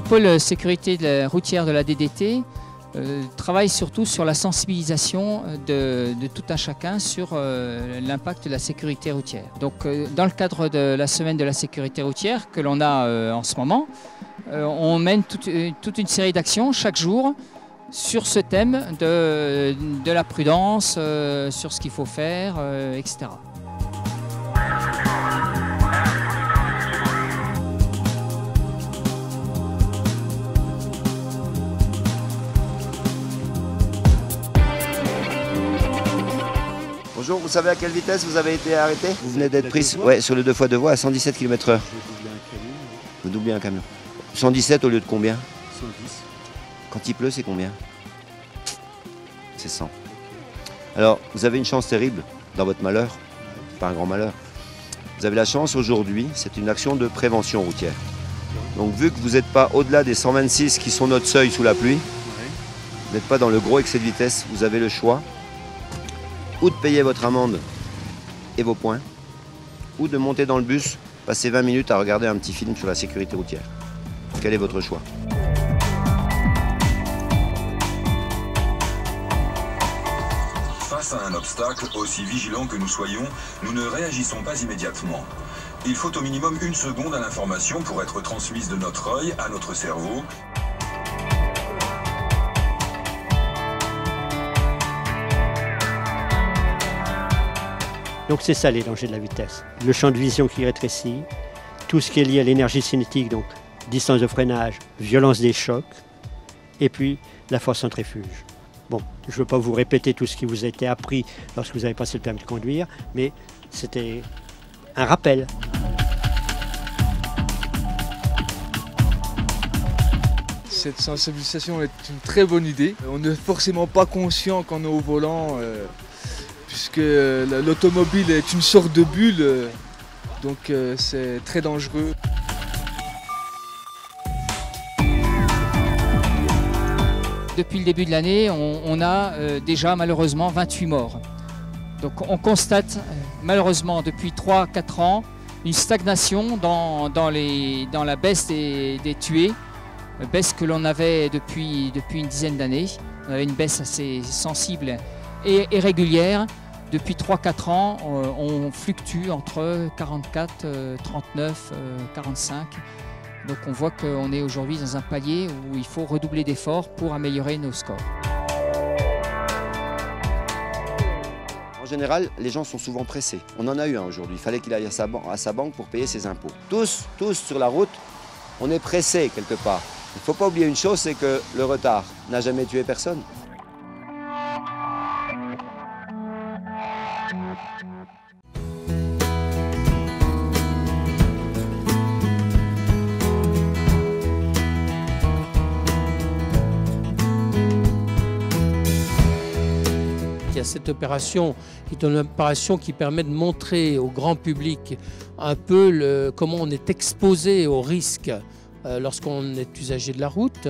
pôle sécurité routière de la DDT travaille surtout sur la sensibilisation de tout un chacun sur l'impact de la sécurité routière. Donc dans le cadre de la semaine de la sécurité routière que l'on a en ce moment, on mène toute une série d'actions chaque jour sur ce thème de la prudence, sur ce qu'il faut faire, etc. Bonjour, vous savez à quelle vitesse vous avez été arrêté? Vous venez d'être pris sur le 2x2 voies à 117 km/h. Vous doublez un camion. 117 au lieu de combien? 110. Quand il pleut, c'est combien? C'est 100. Alors, vous avez une chance terrible dans votre malheur. Pas un grand malheur. Vous avez la chance aujourd'hui, c'est une action de prévention routière. Donc, vu que vous n'êtes pas au-delà des 126 qui sont notre seuil sous la pluie, vous n'êtes pas dans le gros excès de vitesse, vous avez le choix ou de payer votre amende et vos points, ou de monter dans le bus, passer 20 minutes à regarder un petit film sur la sécurité routière. Quel est votre choix? Face à un obstacle, aussi vigilant que nous soyons, nous ne réagissons pas immédiatement. Il faut au minimum 1 seconde à l'information pour être transmise de notre œil à notre cerveau. Donc c'est ça les dangers de la vitesse. Le champ de vision qui rétrécit, tout ce qui est lié à l'énergie cinétique, donc distance de freinage, violence des chocs, et puis la force centrifuge. Bon, je ne veux pas vous répéter tout ce qui vous a été appris lorsque vous avez passé le permis de conduire, mais c'était un rappel. Cette sensibilisation est une très bonne idée. On n'est forcément pas conscient quand on est au volant, puisque l'automobile est une sorte de bulle, donc c'est très dangereux. Depuis le début de l'année, on a déjà malheureusement 28 morts. Donc on constate malheureusement depuis 3-4 ans une stagnation dans la baisse des tués, baisse que l'on avait depuis une dizaine d'années. On avait une baisse assez sensible et régulière. Depuis 3-4 ans, on fluctue entre 44, 39, 45. Donc on voit qu'on est aujourd'hui dans un palier où il faut redoubler d'efforts pour améliorer nos scores. En général, les gens sont souvent pressés. On en a eu un aujourd'hui. Il fallait qu'il aille à sa banque pour payer ses impôts. Tous sur la route, on est pressés quelque part. Il ne faut pas oublier une chose, c'est que le retard n'a jamais tué personne. Il y a cette opération qui est une opération qui permet de montrer au grand public un peu comment on est exposé aux risques lorsqu'on est usager de la route.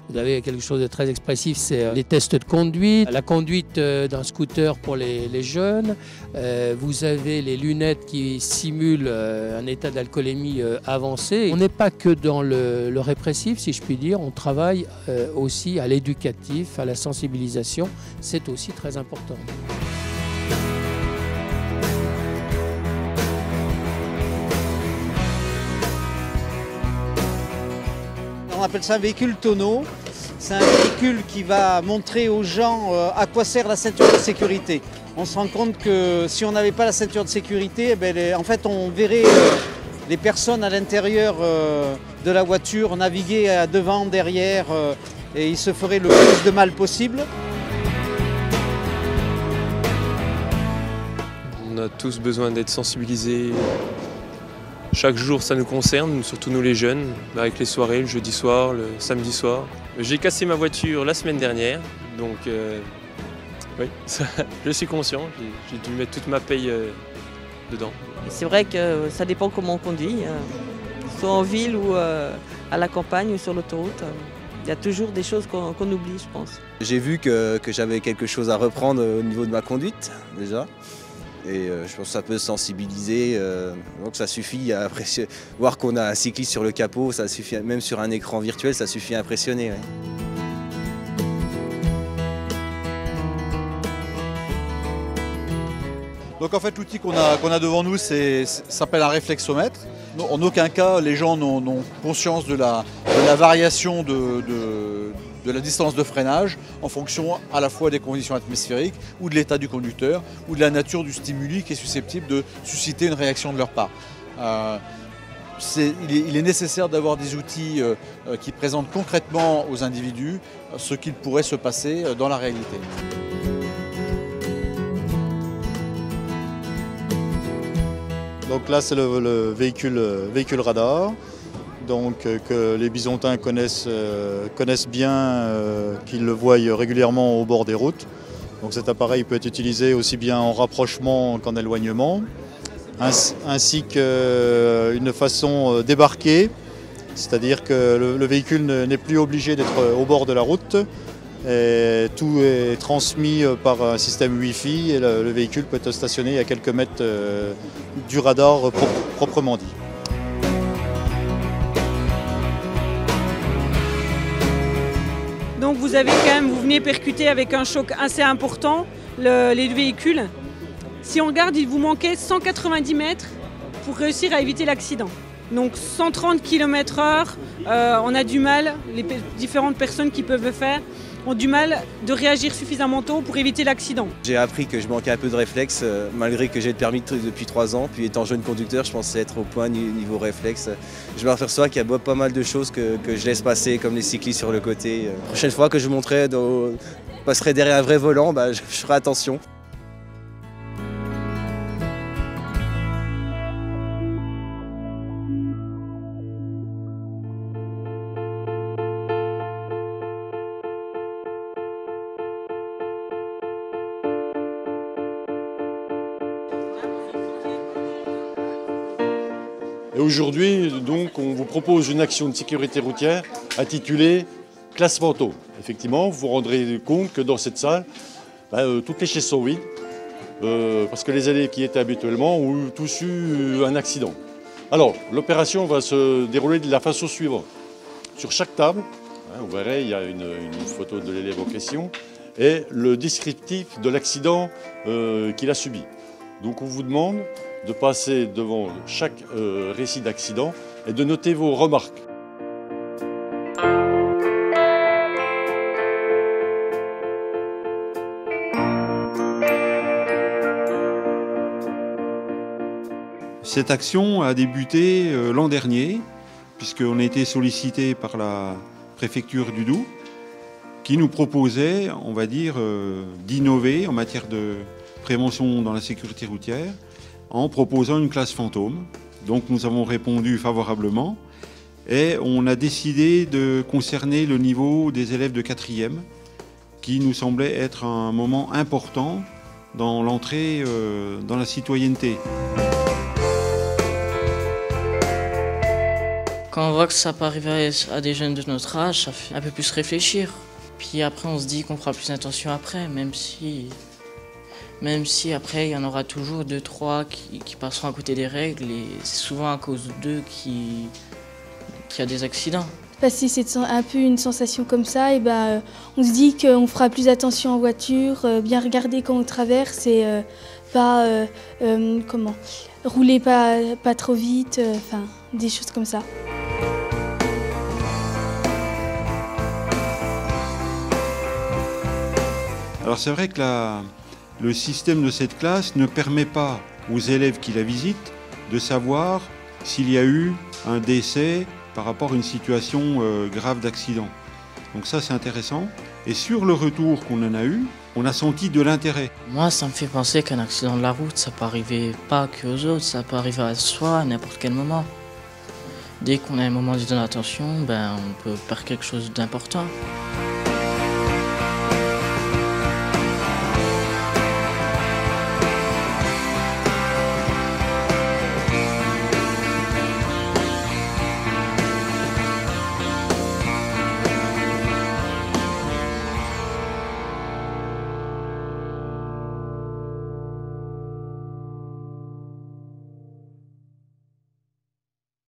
Vous avez quelque chose de très expressif, c'est les tests de conduite, la conduite d'un scooter pour les jeunes. Vous avez les lunettes qui simulent un état d'alcoolémie avancé. On n'est pas que dans le répressif, si je puis dire, on travaille aussi à l'éducatif, à la sensibilisation. C'est aussi très important. On appelle ça un véhicule tonneau. C'est un véhicule qui va montrer aux gens à quoi sert la ceinture de sécurité. On se rend compte que si on n'avait pas la ceinture de sécurité, en fait on verrait les personnes à l'intérieur de la voiture naviguer devant, derrière, et ils se feraient le plus de mal possible. On a tous besoin d'être sensibilisés. Chaque jour, ça nous concerne, surtout nous les jeunes, avec les soirées, le jeudi soir, le samedi soir. J'ai cassé ma voiture la semaine dernière, donc oui, je suis conscient, j'ai dû mettre toute ma paye dedans. C'est vrai que ça dépend comment on conduit, soit en ville ou à la campagne ou sur l'autoroute. Il y a toujours des choses qu'on oublie, je pense. J'ai vu que j'avais quelque chose à reprendre au niveau de ma conduite, déjà. Et je pense que ça peut sensibiliser, donc ça suffit à apprécier. Voir qu'on a un cycliste sur le capot, ça suffit, même sur un écran virtuel, ça suffit à impressionner. Ouais. Donc en fait l'outil qu'on a devant nous s'appelle un réflexomètre. En aucun cas les gens n'ont conscience de la variation de la distance de freinage en fonction à la fois des conditions atmosphériques ou de l'état du conducteur ou de la nature du stimuli qui est susceptible de susciter une réaction de leur part. Il est nécessaire d'avoir des outils qui présentent concrètement aux individus ce qu'il pourrait se passer dans la réalité. Donc là c'est le véhicule radar, donc, que les Bisontins connaissent bien, qu'ils le voient régulièrement au bord des routes. Donc cet appareil peut être utilisé aussi bien en rapprochement qu'en éloignement, ainsi qu'une façon débarquée, c'est-à-dire que le véhicule n'est plus obligé d'être au bord de la route. Et tout est transmis par un système Wi-Fi et le véhicule peut être stationné à quelques mètres du radar proprement dit. Donc vous venez percuter avec un choc assez important les véhicules. Si on regarde, il vous manquait 190 mètres pour réussir à éviter l'accident. Donc 130 km/h, on a du mal, les différentes personnes qui peuvent le faire, ont du mal de réagir suffisamment tôt pour éviter l'accident. J'ai appris que je manquais un peu de réflexe, malgré que j'ai le permis depuis 3 ans. Puis étant jeune conducteur, je pensais être au point niveau réflexe. Je m'aperçois qu'il y a pas mal de choses que je laisse passer, comme les cyclistes sur le côté. La prochaine fois que je passerai derrière un vrai volant, je ferai attention. Et aujourd'hui, donc, on vous propose une action de sécurité routière intitulée Classe Fantôme. Effectivement, vous vous rendrez compte que dans cette salle, toutes les chaises sont vides, parce que les élèves qui étaient habituellement ont tous eu un accident. Alors, l'opération va se dérouler de la façon suivante. Sur chaque table, vous verrez, il y a une photo de l'élève en question, et le descriptif de l'accident qu'il a subi. Donc on vous demande de passer devant chaque récit d'accident et de noter vos remarques. Cette action a débuté l'an dernier, puisqu'on a été sollicité par la préfecture du Doubs, qui nous proposait, on va dire, d'innover en matière de prévention dans la sécurité routière, en proposant une classe fantôme. Donc nous avons répondu favorablement et on a décidé de concerner le niveau des élèves de 4e, qui nous semblait être un moment important dans l'entrée dans la citoyenneté. Quand on voit que ça peut arriver à des jeunes de notre âge, ça fait un peu plus réfléchir. Puis après on se dit qu'on fera plus attention après, même si après il y en aura toujours 2-3 qui passeront à côté des règles, et c'est souvent à cause d'eux qu'il y a des accidents. Passer un peu une sensation comme ça, et on se dit qu'on fera plus attention en voiture, bien regarder quand on traverse et rouler pas trop vite, des choses comme ça. Alors c'est vrai que le système de cette classe ne permet pas aux élèves qui la visitent de savoir s'il y a eu un décès par rapport à une situation grave d'accident. Donc ça c'est intéressant. Et sur le retour qu'on en a eu, on a senti de l'intérêt. Moi ça me fait penser qu'un accident de la route, ça peut arriver pas qu'aux autres, ça peut arriver à soi à n'importe quel moment. Dès qu'on a un moment d'inattention, on peut perdre quelque chose d'important.